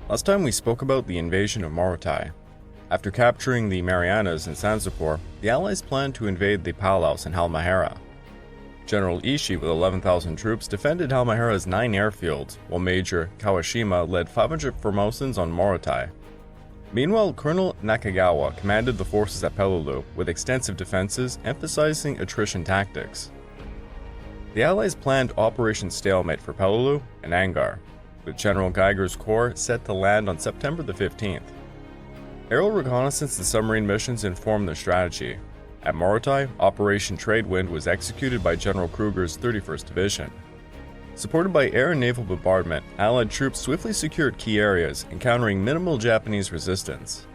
Last time we spoke about the invasion of Morotai. After capturing the Marianas and Sansapor, the Allies planned to invade the Palaus and Halmahera. General Ishii with 11,000 troops defended Halmahera's 9 airfields, while Major Kawashima led 500 Formosans on Morotai. Meanwhile, Colonel Nakagawa commanded the forces at Peleliu with extensive defenses, emphasizing attrition tactics. The Allies planned Operation Stalemate for Peleliu and Angar, with General Geiger's corps set to land on September the 15th. Aerial reconnaissance and submarine missions informed their strategy. At Morotai, Operation Tradewind was executed by General Kruger's 31st Division. Supported by air and naval bombardment, Allied troops swiftly secured key areas, encountering minimal Japanese resistance.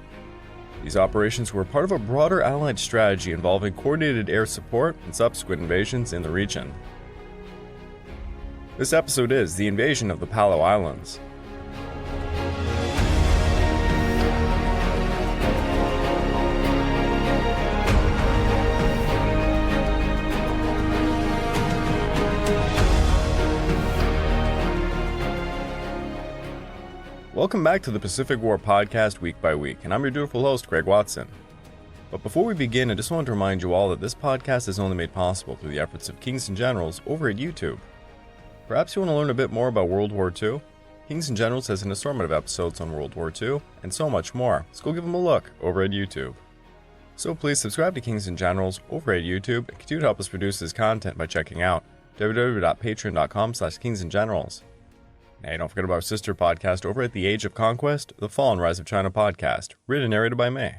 These operations were part of a broader Allied strategy involving coordinated air support and subsequent invasions in the region. This episode is the invasion of the Palau Islands. Welcome back to the Pacific War podcast week by week, and I'm your dutiful host, Greg Watson. But before we begin, I just want to remind you all that this podcast is only made possible through the efforts of Kings and Generals over at YouTube. Perhaps you want to learn a bit more about World War II? Kings and Generals has an assortment of episodes on World War II, and so much more, so go give them a look over at YouTube. So please subscribe to Kings and Generals over at YouTube and continue to help us produce this content by checking out www.patreon.com/kingsandgenerals. Hey, don't forget about our sister podcast over at The Age of Conquest, The Fall and Rise of China podcast, written and narrated by me.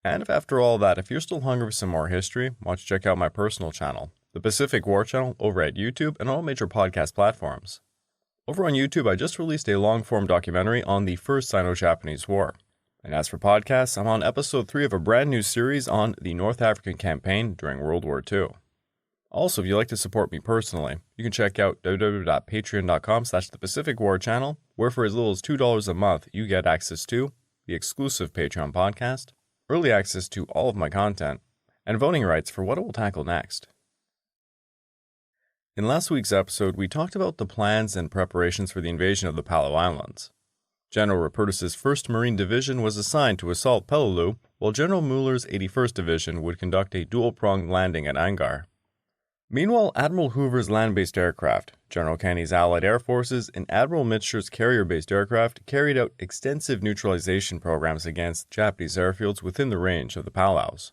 And if after all that, if you're still hungry for some more history, why don't you check out my personal channel, the Pacific War channel, over at YouTube and all major podcast platforms. Over on YouTube, I just released a long-form documentary on the First Sino-Japanese War. And as for podcasts, I'm on episode 3 of a brand new series on the North African campaign during World War II. Also, if you'd like to support me personally, you can check out www.patreon.com/thepacificwarchannel, where for as little as $2 a month, you get access to the exclusive Patreon podcast, early access to all of my content, and voting rights for what it will tackle next. In last week's episode, we talked about the plans and preparations for the invasion of the Palau Islands. General Rupertus's 1st Marine Division was assigned to assault Peleliu, while General Muller's 81st Division would conduct a dual-pronged landing at Angar. Meanwhile, Admiral Hoover's land-based aircraft, General Kenny's Allied Air Forces, and Admiral Mitscher's carrier-based aircraft carried out extensive neutralization programs against Japanese airfields within the range of the Palaus.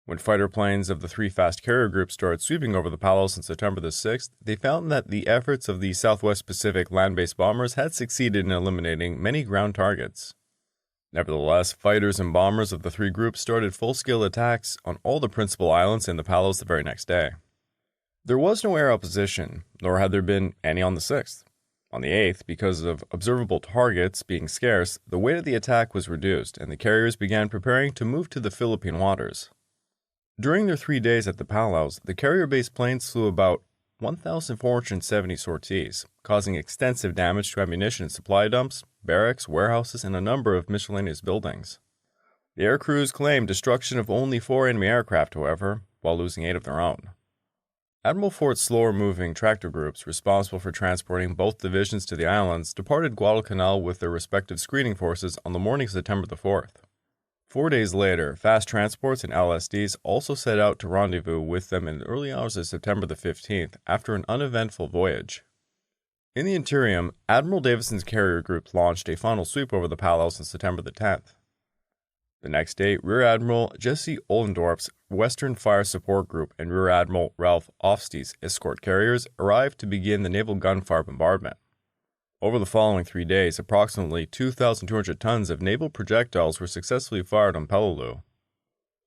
When fighter planes of the 3 fast carrier groups started sweeping over the Palaus on September the 6th, they found that the efforts of the Southwest Pacific land-based bombers had succeeded in eliminating many ground targets. Nevertheless, fighters and bombers of the 3 groups started full-scale attacks on all the principal islands in the Palaus the very next day. There was no air opposition, nor had there been any on the 6th. On the 8th, because of observable targets being scarce, the weight of the attack was reduced, and the carriers began preparing to move to the Philippine waters. During their 3 days at the Palaus, the carrier-based planes flew about 1,470 sorties, causing extensive damage to ammunition and supply dumps, barracks, warehouses, and a number of miscellaneous buildings. The air crews claimed destruction of only 4 enemy aircraft, however, while losing 8 of their own. Admiral Fort's slower-moving tractor groups, responsible for transporting both divisions to the islands, departed Guadalcanal with their respective screening forces on the morning of September the 4th. 4 days later, fast transports and LSDs also set out to rendezvous with them in the early hours of September the 15th after an uneventful voyage. In the interim, Admiral Davison's carrier group launched a final sweep over the Palaus on September the 10th. The next day, Rear Admiral Jesse Ollendorf's Western Fire Support Group and Rear Admiral Ralph Ofstie's escort carriers arrived to begin the naval gunfire bombardment. Over the following 3 days, approximately 2,200 tons of naval projectiles were successfully fired on Peleliu.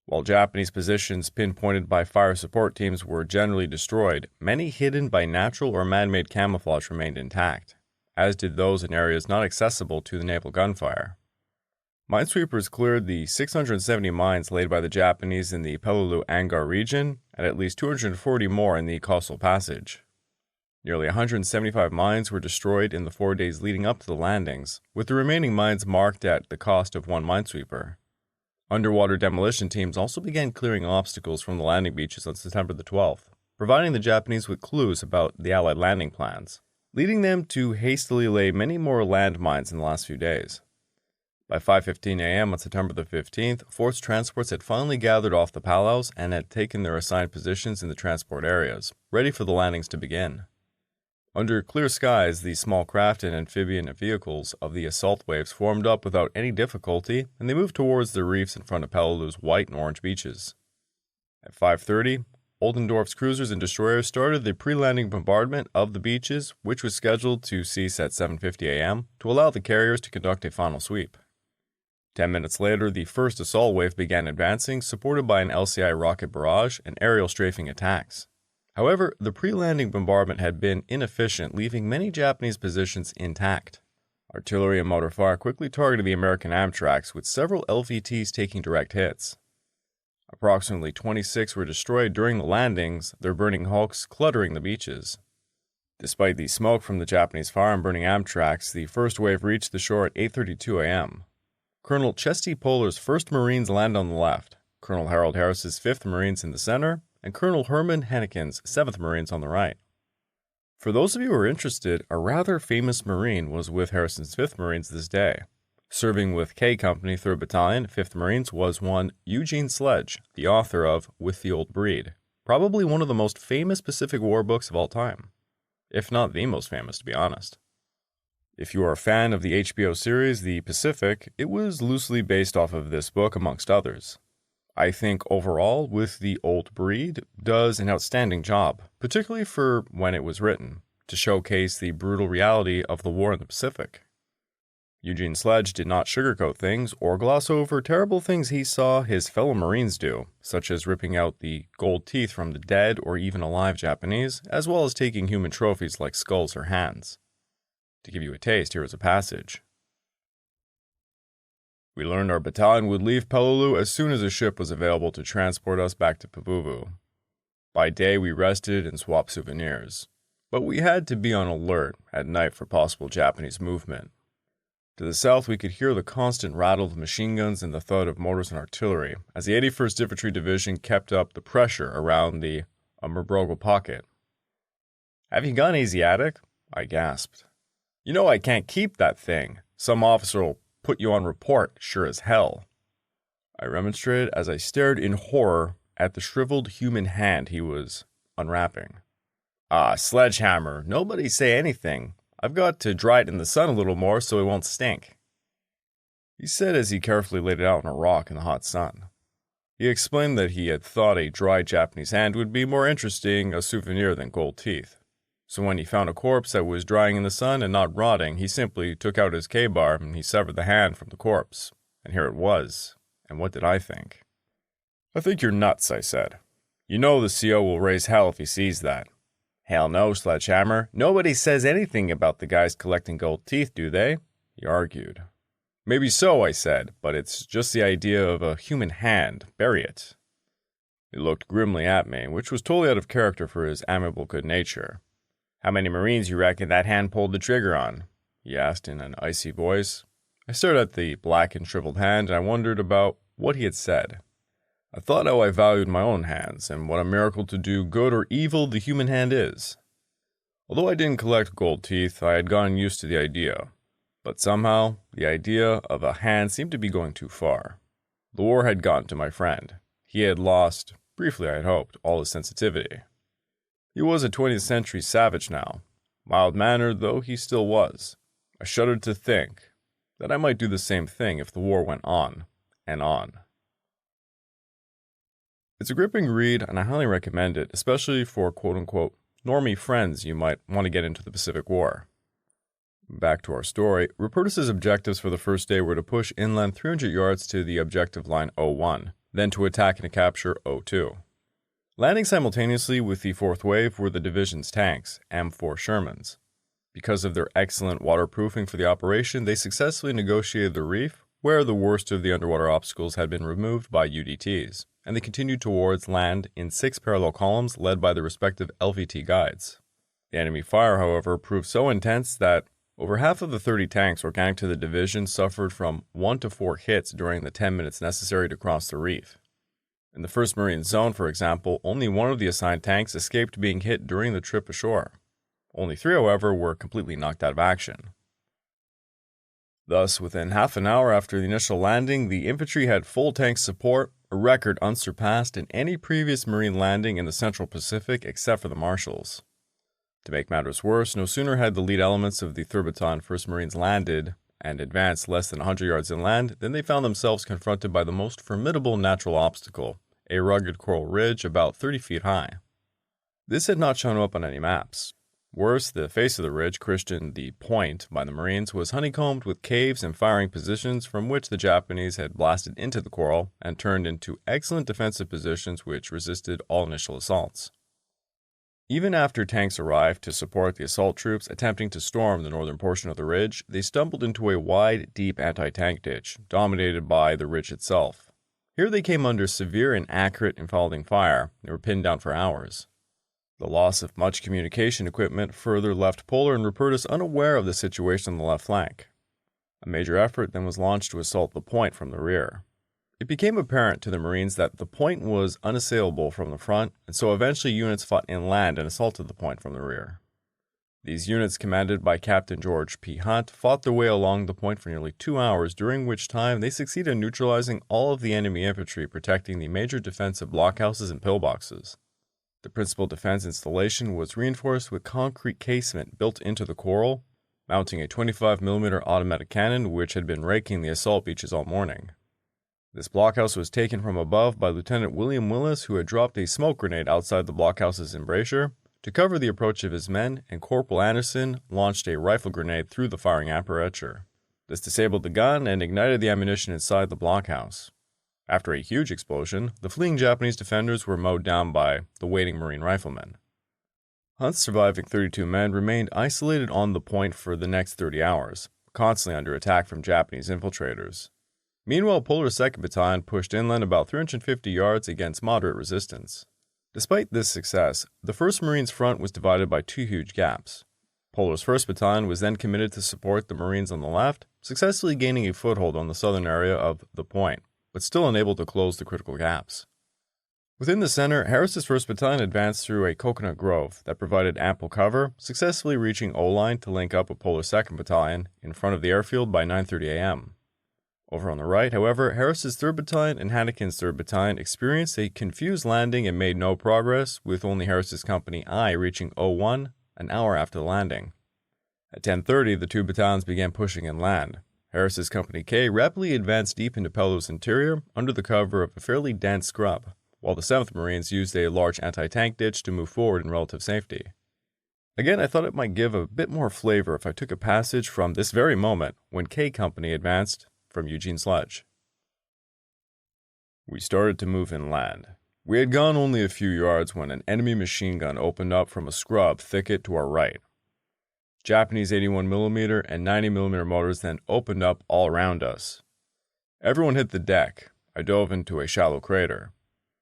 While Japanese positions pinpointed by fire support teams were generally destroyed, many hidden by natural or man-made camouflage remained intact, as did those in areas not accessible to the naval gunfire. Minesweepers cleared the 670 mines laid by the Japanese in the Peleliu-Angar region, and at least 240 more in the Coastal Passage. Nearly 175 mines were destroyed in the 4 days leading up to the landings, with the remaining mines marked at the cost of 1 minesweeper. Underwater demolition teams also began clearing obstacles from the landing beaches on September the 12th, providing the Japanese with clues about the Allied landing plans. leading them to hastily lay many more landmines in the last few days. By 5:15 a.m. on September the 15th, force transports had finally gathered off the Palaus and had taken their assigned positions in the transport areas, ready for the landings to begin. Under clear skies, the small craft and amphibian vehicles of the assault waves formed up without any difficulty, and they moved towards the reefs in front of Peleliu's white and orange beaches. At 5:30, Oldendorf's cruisers and destroyers started the pre-landing bombardment of the beaches, which was scheduled to cease at 7:50 a.m. to allow the carriers to conduct a final sweep. 10 minutes later, the first assault wave began advancing, supported by an LCI rocket barrage and aerial strafing attacks. However, the pre-landing bombardment had been inefficient, leaving many Japanese positions intact. Artillery and motor fire quickly targeted the American Amtraks, with several LVTs taking direct hits. Approximately 26 were destroyed during the landings, their burning hulks cluttering the beaches. Despite the smoke from the Japanese fire and burning Amtraks, the first wave reached the shore at 8:32 a.m. Colonel Chesty Polar's 1st Marines land on the left, Colonel Harold Harris's 5th Marines in the center, and Colonel Herman Henneken's 7th Marines on the right. For those of you who are interested, a rather famous Marine was with Harrison's 5th Marines this day. Serving with K Company, 3rd Battalion, 5th Marines was one Eugene Sledge, the author of With the Old Breed, probably one of the most famous Pacific War books of all time, if not the most famous, to be honest. If you are a fan of the HBO series The Pacific, it was loosely based off of this book, amongst others. I think overall, With the Old Breed does an outstanding job, particularly for when it was written, to showcase the brutal reality of the war in the Pacific. Eugene Sledge did not sugarcoat things or gloss over terrible things he saw his fellow Marines do, such as ripping out the gold teeth from the dead or even alive Japanese, as well as taking human trophies like skulls or hands. To give you a taste, here is a passage. We learned our battalion would leave Peleliu as soon as a ship was available to transport us back to Pavuvu. By day, we rested and swapped souvenirs, but we had to be on alert at night for possible Japanese movement. To the south, we could hear the constant rattle of machine guns and the thud of mortars and artillery, as the 81st Infantry Division kept up the pressure around the Murbrogel pocket. "Have you gone Asiatic?" I gasped. "You know I can't keep that thing. Some officer will put you on report, sure as hell." I remonstrated as I stared in horror at the shriveled human hand he was unwrapping. Sledgehammer, nobody say anything. I've got to dry it in the sun a little more so it won't stink," he said as he carefully laid it out on a rock in the hot sun. He explained that he had thought a dry Japanese hand would be more interesting a souvenir than gold teeth. So when he found a corpse that was drying in the sun and not rotting, he simply took out his K-bar and he severed the hand from the corpse. And here it was. And what did I think? "I think you're nuts," I said. "You know the CO will raise hell if he sees that." "Hell no, Sledgehammer. Nobody says anything about the guys collecting gold teeth, do they?" he argued. "Maybe so," I said, "but it's just the idea of a human hand. Bury it." He looked grimly at me, which was totally out of character for his amiable good nature. "How many Marines you reckon that hand pulled the trigger on?" he asked in an icy voice. I stared at the black and shriveled hand, and I wondered about what he had said. I thought how I valued my own hands, and what a miracle to do good or evil the human hand is. Although I didn't collect gold teeth, I had gotten used to the idea. But somehow, the idea of a hand seemed to be going too far. The war had gotten to my friend. He had lost, briefly I had hoped, all his sensitivity. He was a 20th century savage now, mild-mannered though he still was. I shuddered to think that I might do the same thing if the war went on and on. It's a gripping read, and I highly recommend it, especially for quote-unquote normie friends you might want to get into the Pacific War. Back to our story, Rupertus's objectives for the first day were to push inland 300 yards to the objective line O1, then to attack and capture O2. Landing simultaneously with the 4th wave were the division's tanks, M4 Shermans. Because of their excellent waterproofing for the operation, they successfully negotiated the reef, where the worst of the underwater obstacles had been removed by UDTs, and they continued towards land in 6 parallel columns led by the respective LVT guides. The enemy fire, however, proved so intense that over half of the 30 tanks organic to the division suffered from 1 to 4 hits during the 10 minutes necessary to cross the reef. In the 1st Marine Zone, for example, only one of the assigned tanks escaped being hit during the trip ashore. Only 3, however, were completely knocked out of action. Thus, within half an hour after the initial landing, the infantry had full tank support, a record unsurpassed in any previous Marine landing in the Central Pacific except for the Marshalls. To make matters worse, no sooner had the lead elements of the 3rd Battalion 1st Marines landed and advanced less than 100 yards inland than they found themselves confronted by the most formidable natural obstacle, a rugged coral ridge about 30 feet high. This had not shown up on any maps. Worse, the face of the ridge, christened the Point by the Marines, was honeycombed with caves and firing positions from which the Japanese had blasted into the coral and turned into excellent defensive positions which resisted all initial assaults. Even after tanks arrived to support the assault troops attempting to storm the northern portion of the ridge, they stumbled into a wide, deep anti-tank ditch, dominated by the ridge itself. Here they came under severe and accurate enfilading fire and were pinned down for hours. The loss of much communication equipment further left Polar and Rupertus unaware of the situation on the left flank. A major effort then was launched to assault the Point from the rear. It became apparent to the Marines that the Point was unassailable from the front, and so eventually units fought inland and assaulted the Point from the rear. These units, commanded by Captain George P. Hunt, fought their way along the Point for nearly 2 hours, during which time they succeeded in neutralizing all of the enemy infantry protecting the major defensive blockhouses and pillboxes. The principal defense installation was reinforced with concrete casement built into the coral, mounting a 25mm automatic cannon which had been raking the assault beaches all morning. This blockhouse was taken from above by Lieutenant William Willis, who had dropped a smoke grenade outside the blockhouse's embrasure to cover the approach of his men, and Corporal Anderson launched a rifle grenade through the firing aperture. This disabled the gun and ignited the ammunition inside the blockhouse. After a huge explosion, the fleeing Japanese defenders were mowed down by the waiting Marine riflemen. Hunt's surviving 32 men remained isolated on the Point for the next 30 hours, constantly under attack from Japanese infiltrators. Meanwhile, Polar's 2nd Battalion pushed inland about 350 yards against moderate resistance. Despite this success, the 1st Marines' front was divided by 2 huge gaps. Polar's 1st Battalion was then committed to support the Marines on the left, successfully gaining a foothold on the southern area of the Point, but still unable to close the critical gaps. Within the center, Harris's 1st Battalion advanced through a coconut grove that provided ample cover, successfully reaching O-line to link up with Polar's 2nd Battalion in front of the airfield by 9:30 a.m. Over on the right, however, Harris's 3rd Battalion and Hannikin's 3rd Battalion experienced a confused landing and made no progress, with only Harris's Company I reaching O1 an hour after the landing. At 10:30, the 2 battalions began pushing inland. Harris's Company K rapidly advanced deep into Peleliu's interior under the cover of a fairly dense scrub, while the 7th Marines used a large anti-tank ditch to move forward in relative safety. Again, I thought it might give a bit more flavor if I took a passage from this very moment when K Company advanced from Eugene Sledge. We started to move inland. We had gone only a few yards when an enemy machine gun opened up from a scrub thicket to our right. Japanese 81mm and 90mm mortars then opened up all around us. Everyone hit the deck. I dove into a shallow crater.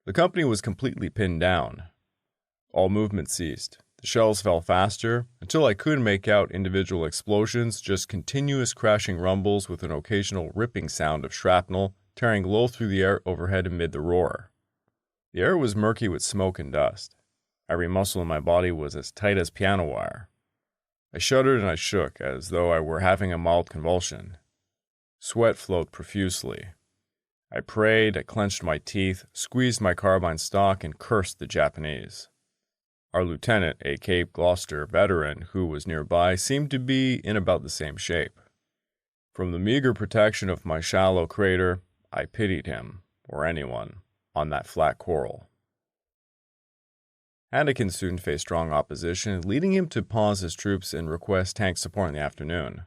The company was completely pinned down. All movement ceased. The shells fell faster, until I couldn't make out individual explosions, just continuous crashing rumbles with an occasional ripping sound of shrapnel tearing low through the air overhead amid the roar. The air was murky with smoke and dust. Every muscle in my body was as tight as piano wire. I shuddered and I shook, as though I were having a mild convulsion. Sweat flowed profusely. I prayed, I clenched my teeth, squeezed my carbine stock, and cursed the Japanese. Our lieutenant, a Cape Gloucester veteran who was nearby, seemed to be in about the same shape. From the meager protection of my shallow crater, I pitied him, or anyone, on that flat coral. Hannikin soon faced strong opposition, leading him to pause his troops and request tank support in the afternoon.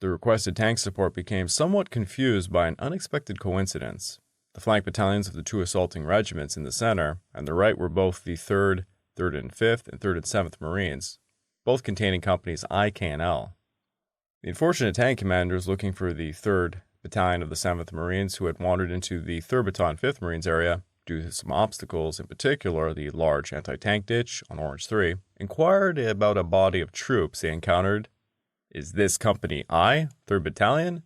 The requested tank support became somewhat confused by an unexpected coincidence. The flank battalions of the 2 assaulting regiments in the center and the right were both the 3rd, 3rd and 5th, and 3rd and 7th Marines, both containing companies I, K, and L. The unfortunate tank commanders looking for the 3rd Battalion of the 7th Marines, who had wandered into the 3rd Battalion 5th Marines area due to some obstacles, in particular the large anti-tank ditch on Orange 3, inquired about a body of troops they encountered. Is this Company I, 3rd Battalion?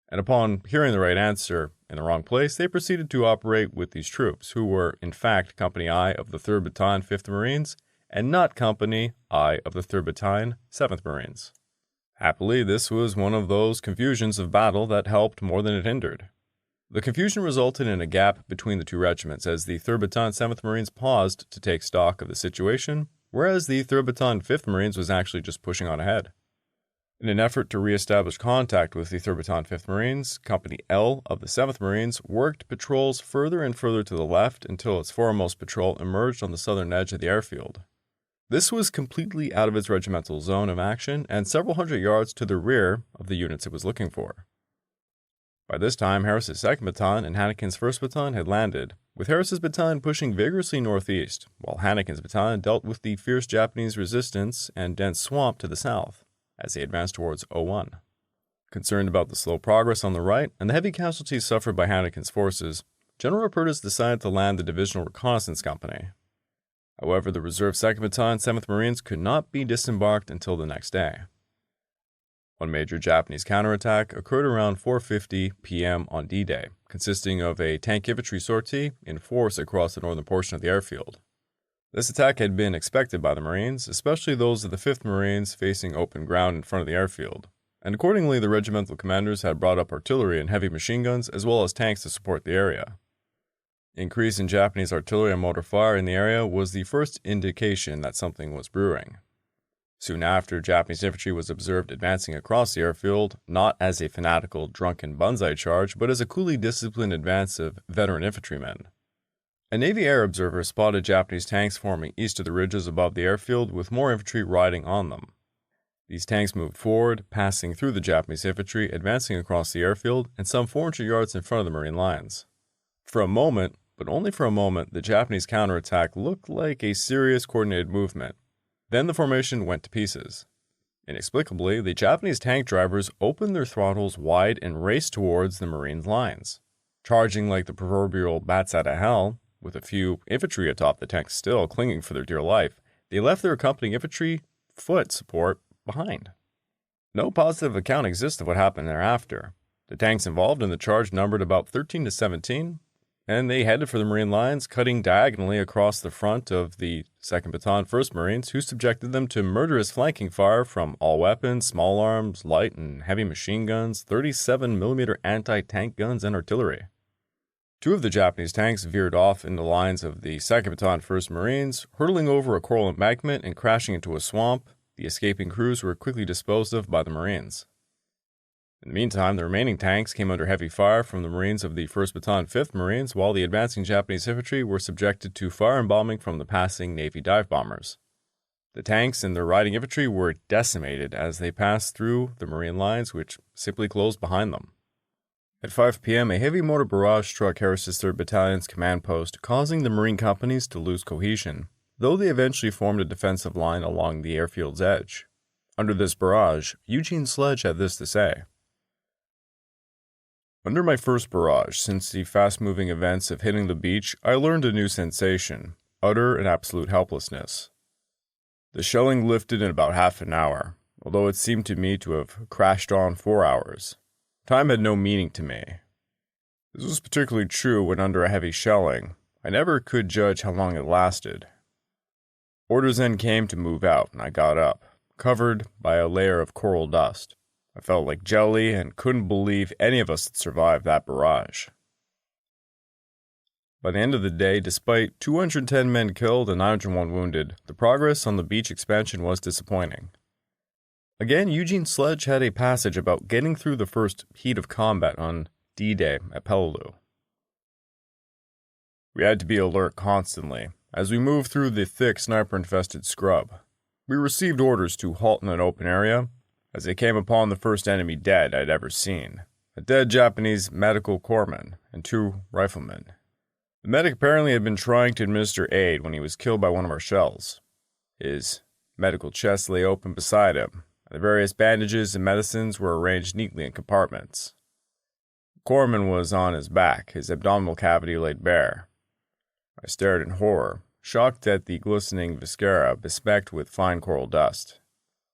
And upon hearing the right answer in the wrong place, they proceeded to operate with these troops, who were, in fact, Company I of the 3rd Battalion 5th Marines, and not Company I of the 3rd Battalion, 7th Marines. Happily, this was one of those confusions of battle that helped more than it hindered. The confusion resulted in a gap between the two regiments as the 3rd Battalion, 7th Marines paused to take stock of the situation, whereas the 3rd Battalion, 5th Marines was actually just pushing on ahead. In an effort to re-establish contact with the 3rd Battalion, 5th Marines, Company L of the 7th Marines worked patrols further and further to the left until its foremost patrol emerged on the southern edge of the airfield. This was completely out of its regimental zone of action and several hundred yards to the rear of the units it was looking for. By this time, Harris's 2nd Battalion and Hannikin's 1st Battalion had landed, with Harris's battalion pushing vigorously northeast, while Hannikin's battalion dealt with the fierce Japanese resistance and dense swamp to the south, as they advanced towards 01. Concerned about the slow progress on the right and the heavy casualties suffered by Hannikin's forces, General Rupertus decided to land the Divisional Reconnaissance Company. However, the reserve 2nd Battalion, 7th Marines could not be disembarked until the next day. One major Japanese counterattack occurred around 4:50 p.m. on D-Day, consisting of a tank infantry sortie in force across the northern portion of the airfield. This attack had been expected by the Marines, especially those of the 5th Marines facing open ground in front of the airfield, and accordingly the regimental commanders had brought up artillery and heavy machine guns as well as tanks to support the area. Increase in Japanese artillery and mortar fire in the area was the first indication that something was brewing. Soon after, Japanese infantry was observed advancing across the airfield, not as a fanatical, drunken banzai charge, but as a coolly disciplined advance of veteran infantrymen. A Navy air observer spotted Japanese tanks forming east of the ridges above the airfield with more infantry riding on them. These tanks moved forward, passing through the Japanese infantry, advancing across the airfield, and some 400 yards in front of the Marine lines. For a moment, but only for a moment, the Japanese counterattack looked like a serious coordinated movement. Then the formation went to pieces. Inexplicably, the Japanese tank drivers opened their throttles wide and raced towards the Marine lines. Charging like the proverbial bats out of hell, with a few infantry atop the tanks still clinging for their dear life, they left their accompanying infantry foot support behind. No positive account exists of what happened thereafter. The tanks involved in the charge numbered about 13 to 17, and they headed for the Marine lines, cutting diagonally across the front of the 2nd Battalion 1st Marines, who subjected them to murderous flanking fire from all weapons, small arms, light and heavy machine guns, 37mm anti-tank guns, and artillery. Two of the Japanese tanks veered off in the lines of the 2nd Battalion 1st Marines, hurtling over a coral embankment and crashing into a swamp. The escaping crews were quickly disposed of by the Marines. In the meantime, the remaining tanks came under heavy fire from the Marines of the 1st Battalion 5th Marines, while the advancing Japanese infantry were subjected to fire and bombing from the passing Navy dive bombers. The tanks and their riding infantry were decimated as they passed through the Marine lines, which simply closed behind them. At 5 p.m., a heavy mortar barrage struck Harris's 3rd Battalion's command post, causing the Marine companies to lose cohesion, though they eventually formed a defensive line along the airfield's edge. Under this barrage, Eugene Sledge had this to say: "Under my first barrage, since the fast-moving events of hitting the beach, I learned a new sensation, utter and absolute helplessness. The shelling lifted in about half an hour, although it seemed to me to have crashed on 4 hours. Time had no meaning to me. This was particularly true when under a heavy shelling. I never could judge how long it lasted. Orders then came to move out, and I got up, covered by a layer of coral dust. I felt like jelly and couldn't believe any of us had survived that barrage." By the end of the day, despite 210 men killed and 901 wounded, the progress on the beach expansion was disappointing. Again, Eugene Sledge had a passage about getting through the first heat of combat on D-Day at Peleliu. "We had to be alert constantly, as we moved through the thick sniper-infested scrub. We received orders to halt in an open area, as they came upon the first enemy dead I'd ever seen, a dead Japanese medical corpsman and 2 riflemen. The medic apparently had been trying to administer aid when he was killed by one of our shells. His medical chest lay open beside him, and the various bandages and medicines were arranged neatly in compartments. The corpsman was on his back, his abdominal cavity laid bare. I stared in horror, shocked at the glistening viscera bespecked with fine coral dust.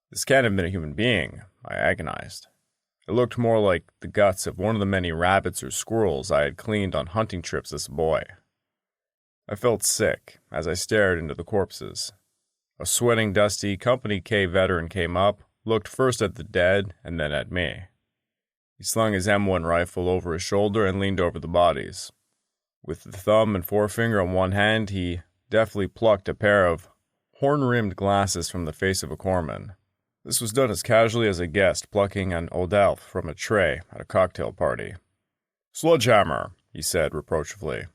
This can't have been a human being, I agonized. It looked more like the guts of one of the many rabbits or squirrels I had cleaned on hunting trips as a boy. I felt sick as I stared into the corpses. A sweating, dusty Company K veteran came up, looked first at the dead and then at me. He slung his M1 rifle over his shoulder and leaned over the bodies. With the thumb and forefinger on one hand, he deftly plucked a pair of horn-rimmed glasses from the face of a corpsman. This was done as casually as a guest plucking an eau d'alpe from a tray at a cocktail party. "Sledgehammer," he said reproachfully.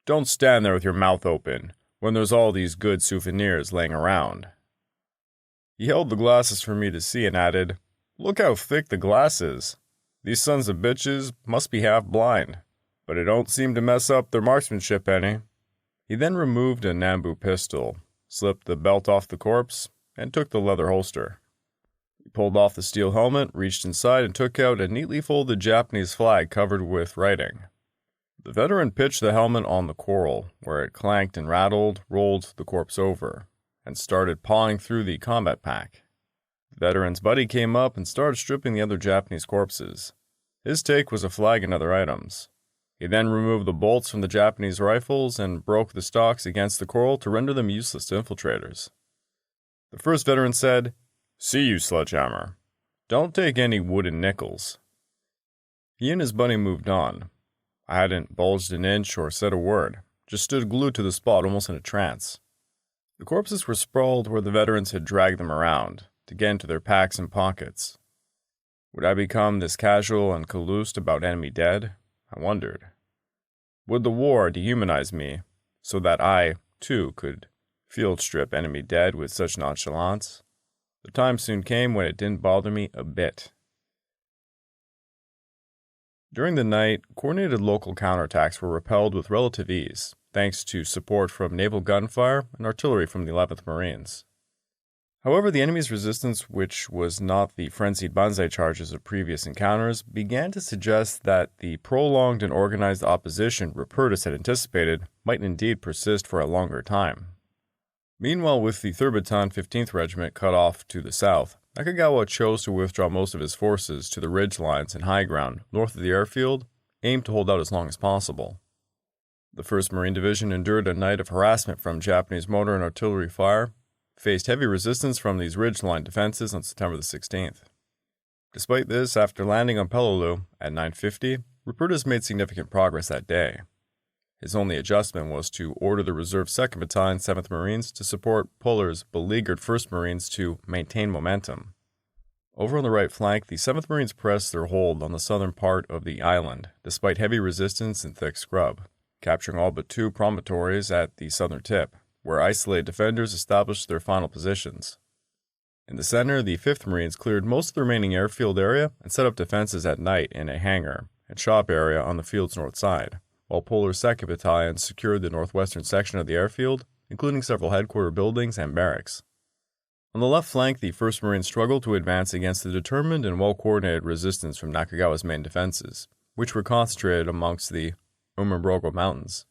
"Don't stand there with your mouth open when there's all these good souvenirs laying around." He held the glasses for me to see and added, "Look how thick the glass is. These sons of bitches must be half blind, but it don't seem to mess up their marksmanship any." He then removed a Nambu pistol, slipped the belt off the corpse, and took the leather holster. He pulled off the steel helmet, reached inside, and took out a neatly folded Japanese flag covered with writing. The veteran pitched the helmet on the coral, where it clanked and rattled, rolled the corpse over, and started pawing through the combat pack. The veteran's buddy came up and started stripping the other Japanese corpses. His take was a flag and other items. He then removed the bolts from the Japanese rifles and broke the stocks against the coral to render them useless to infiltrators. The first veteran said, "See you, Sledgehammer. Don't take any wooden nickels." He and his buddy moved on. I hadn't bulged an inch or said a word, just stood glued to the spot almost in a trance. The corpses were sprawled where the veterans had dragged them around, to get into their packs and pockets. Would I become this casual and calused about enemy dead? I wondered. Would the war dehumanize me, so that I, too, could field strip enemy dead with such nonchalance? The time soon came when it didn't bother me a bit. During the night, coordinated local counterattacks were repelled with relative ease, thanks to support from naval gunfire and artillery from the 11th Marines. However, the enemy's resistance, which was not the frenzied banzai charges of previous encounters, began to suggest that the prolonged and organized opposition Rupertus had anticipated might indeed persist for a longer time. Meanwhile, with the 3rd Battalion 15th Regiment cut off to the south, Nakagawa chose to withdraw most of his forces to the ridge lines and high ground north of the airfield, aimed to hold out as long as possible. The 1st Marine Division endured a night of harassment from Japanese mortar and artillery fire, faced heavy resistance from these ridgeline defenses on September the 16th. Despite this, after landing on Peleliu at 9:50, Rupertus made significant progress that day. His only adjustment was to order the reserve 2nd Battalion 7th Marines to support Puller's beleaguered 1st Marines to maintain momentum. Over on the right flank, the 7th Marines pressed their hold on the southern part of the island, despite heavy resistance and thick scrub, capturing all but 2 promontories at the southern tip, where isolated defenders established their final positions. In the center, the 5th Marines cleared most of the remaining airfield area and set up defenses at night in a hangar and shop area on the field's north side, while Puller's 2nd Battalion secured the northwestern section of the airfield, including several headquarters buildings and barracks. On the left flank, the 1st Marines struggled to advance against the determined and well-coordinated resistance from Nakagawa's main defenses, which were concentrated amongst the Umabrogo Mountains.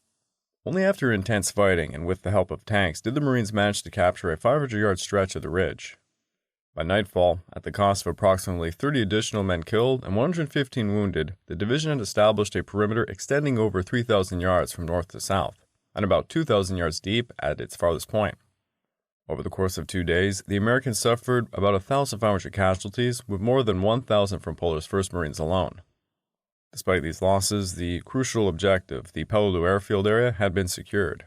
Only after intense fighting and with the help of tanks did the Marines manage to capture a 500-yard stretch of the ridge. By nightfall, at the cost of approximately 30 additional men killed and 115 wounded, the division had established a perimeter extending over 3,000 yards from north to south, and about 2,000 yards deep at its farthest point. Over the course of 2 days, the Americans suffered about 1,500 casualties, with more than 1,000 from Puller's 1st Marines alone. Despite these losses, the crucial objective, the Peleliu airfield area, had been secured.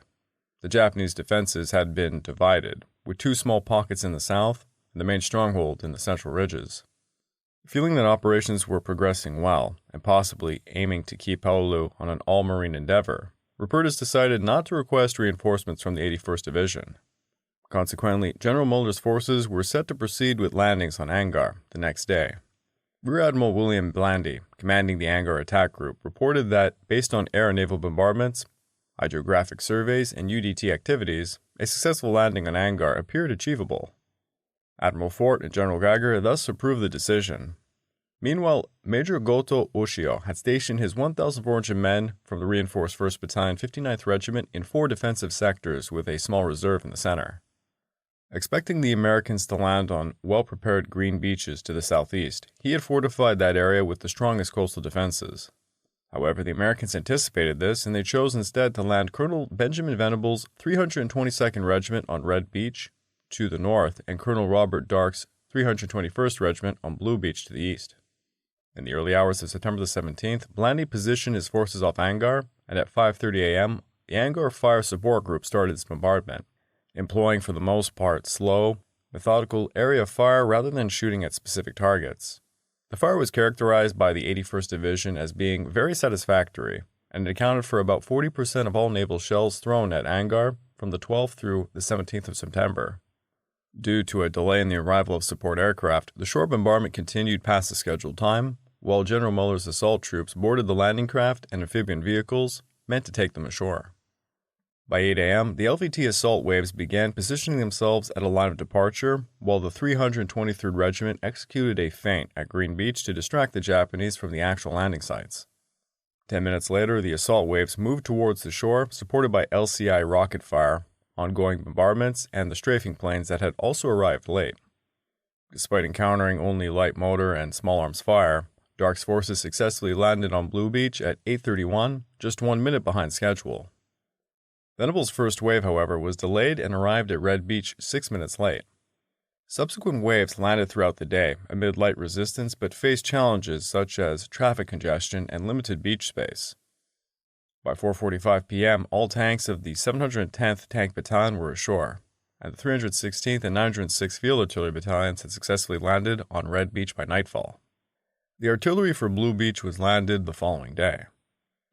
The Japanese defenses had been divided, with 2 small pockets in the south and the main stronghold in the central ridges. Feeling that operations were progressing well, and possibly aiming to keep Peleliu on an all-marine endeavor, Rupertus decided not to request reinforcements from the 81st Division. Consequently, General Muller's forces were set to proceed with landings on Angar the next day. Rear Admiral William Blandy, commanding the Angar attack group, reported that, based on air and naval bombardments, hydrographic surveys, and UDT activities, a successful landing on Angar appeared achievable. Admiral Fort and General Geiger thus approved the decision. Meanwhile, Major Goto Ushio had stationed his 1,400 men from the reinforced 1st Battalion 59th Regiment in 4 defensive sectors with a small reserve in the center. Expecting the Americans to land on well-prepared green beaches to the southeast, he had fortified that area with the strongest coastal defenses. However, the Americans anticipated this, and they chose instead to land Colonel Benjamin Venable's 322nd Regiment on Red Beach, to the north and Colonel Robert Darke's 321st Regiment on Blue Beach to the east. In the early hours of September the 17th, Blandy positioned his forces off Angar, and at 5:30 a.m., the Angar Fire Support Group started its bombardment, employing for the most part slow, methodical area fire rather than shooting at specific targets. The fire was characterized by the 81st Division as being very satisfactory, and it accounted for about 40% of all naval shells thrown at Angar from the 12th through the 17th of September. Due to a delay in the arrival of support aircraft, the shore bombardment continued past the scheduled time, while General Muller's assault troops boarded the landing craft and amphibian vehicles meant to take them ashore. By 8 a.m., the LVT assault waves began positioning themselves at a line of departure, while the 323rd Regiment executed a feint at Green Beach to distract the Japanese from the actual landing sites. 10 minutes later, the assault waves moved towards the shore, supported by LCI rocket fire, ongoing bombardments, and the strafing planes that had also arrived late. Despite encountering only light motor and small arms fire, Darke's forces successfully landed on Blue Beach at 8:31, just 1 minute behind schedule. Venable's first wave, however, was delayed and arrived at Red Beach 6 minutes late. Subsequent waves landed throughout the day amid light resistance but faced challenges such as traffic congestion and limited beach space. By 4:45 p.m., all tanks of the 710th Tank Battalion were ashore, and the 316th and 906th Field Artillery Battalions had successfully landed on Red Beach by nightfall. The artillery for Blue Beach was landed the following day.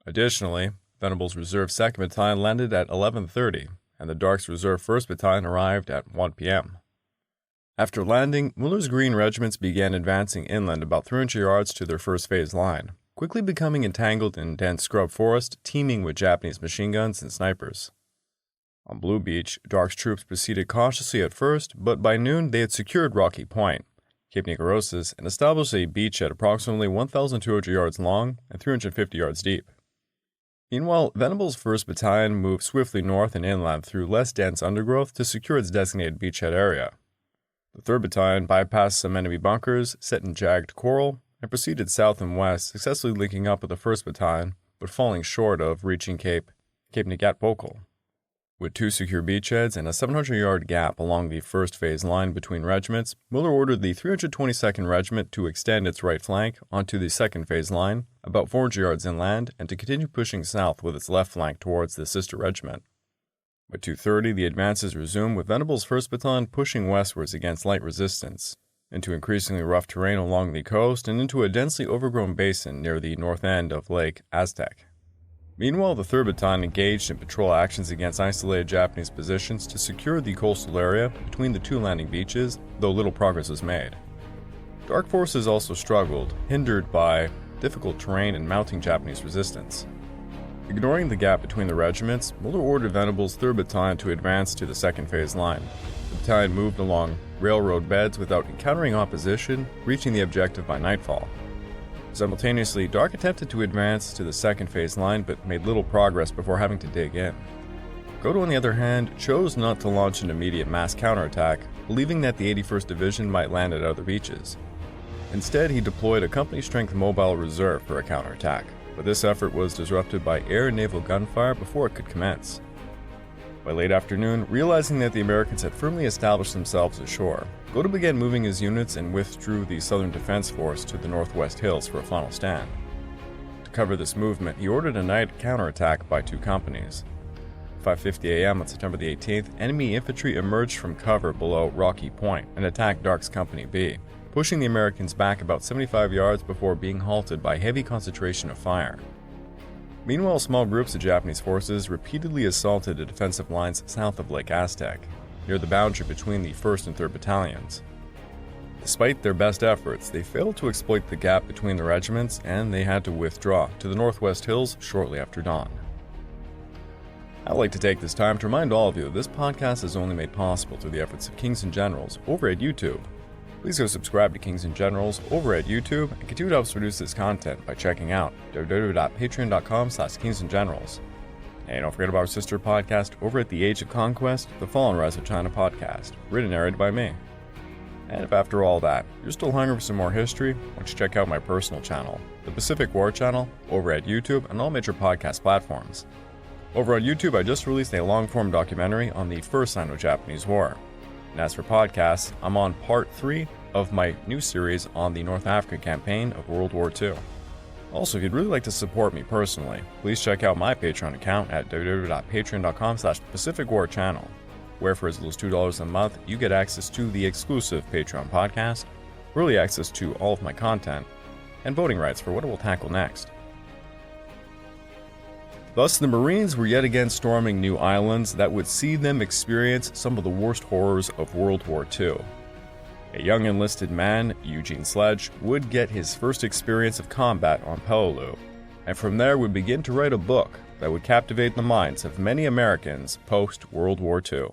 Additionally, Venable's Reserve 2nd Battalion landed at 11:30, and the Darke's Reserve 1st Battalion arrived at 1 p.m. After landing, Muller's Green regiments began advancing inland about 300 yards to their first phase line, quickly becoming entangled in dense scrub forest teeming with Japanese machine guns and snipers. On Blue Beach, Darke's troops proceeded cautiously at first, but by noon they had secured Rocky Point, Cape Nicorosis, and established a beachhead approximately 1,200 yards long and 350 yards deep. Meanwhile, Venable's 1st Battalion moved swiftly north and inland through less dense undergrowth to secure its designated beachhead area. The 3rd Battalion bypassed some enemy bunkers set in jagged coral and proceeded south and west, successfully linking up with the 1st Battalion, but falling short of reaching Cape Negatpokal. With 2 secure beachheads and a 700-yard gap along the first phase line between regiments, Muller ordered the 322nd Regiment to extend its right flank onto the second phase line, about 400 yards inland, and to continue pushing south with its left flank towards the sister regiment. By 2:30, the advances resumed, with Venable's 1st Battalion pushing westwards against light resistance, into increasingly rough terrain along the coast and into a densely overgrown basin near the north end of Lake Aztec. Meanwhile, the 3rd Battalion engaged in patrol actions against isolated Japanese positions to secure the coastal area between the 2 landing beaches, though little progress was made. Darke forces also struggled, hindered by difficult terrain and mounting Japanese resistance. Ignoring the gap between the regiments, Muller ordered Venable's 3rd Battalion to advance to the second phase line. The battalion moved along railroad beds without encountering opposition, reaching the objective by nightfall. Simultaneously, Darke attempted to advance to the second phase line but made little progress before having to dig in. Goto, on the other hand, chose not to launch an immediate mass counterattack, believing that the 81st Division might land at other beaches. Instead, he deployed a company-strength mobile reserve for a counterattack, but this effort was disrupted by air and naval gunfire before it could commence. By late afternoon, realizing that the Americans had firmly established themselves ashore, Goto began moving his units and withdrew the Southern Defense Force to the Northwest Hills for a final stand. To cover this movement, he ordered a night counterattack by 2 companies. At 5:50 a.m. on September the 18th, enemy infantry emerged from cover below Rocky Point and attacked Darke's Company B, pushing the Americans back about 75 yards before being halted by heavy concentration of fire. Meanwhile, small groups of Japanese forces repeatedly assaulted the defensive lines south of Lake Aztec, near the boundary between the 1st and 3rd Battalions. Despite their best efforts, they failed to exploit the gap between the regiments, and they had to withdraw to the Northwest Hills shortly after dawn. I'd like to take this time to remind all of you that this podcast is only made possible through the efforts of Kings and Generals over at YouTube. Please go subscribe to Kings and Generals over at YouTube and continue to help us produce this content by checking out www.patreon.com/kingsandgenerals. And don't forget about our sister podcast over at The Age of Conquest, The Fall and Rise of China podcast, written and narrated by me. And if after all that, you're still hungry for some more history, why don't you check out my personal channel, the Pacific War Channel, over at YouTube and all major podcast platforms. Over on YouTube, I just released a long-form documentary on the First Sino-Japanese War. And as for podcasts, I'm on part 3 of my new series on the North African campaign of World War II. Also, if you'd really like to support me personally, please check out my Patreon account at www.patreon.com/PacificWarChannel, where for as little as $2 a month, you get access to the exclusive Patreon podcast, early access to all of my content, and voting rights for what I will tackle next. Thus, the Marines were yet again storming new islands that would see them experience some of the worst horrors of World War II. A young enlisted man, Eugene Sledge, would get his first experience of combat on Peleliu, and from there would begin to write a book that would captivate the minds of many Americans post-World War II.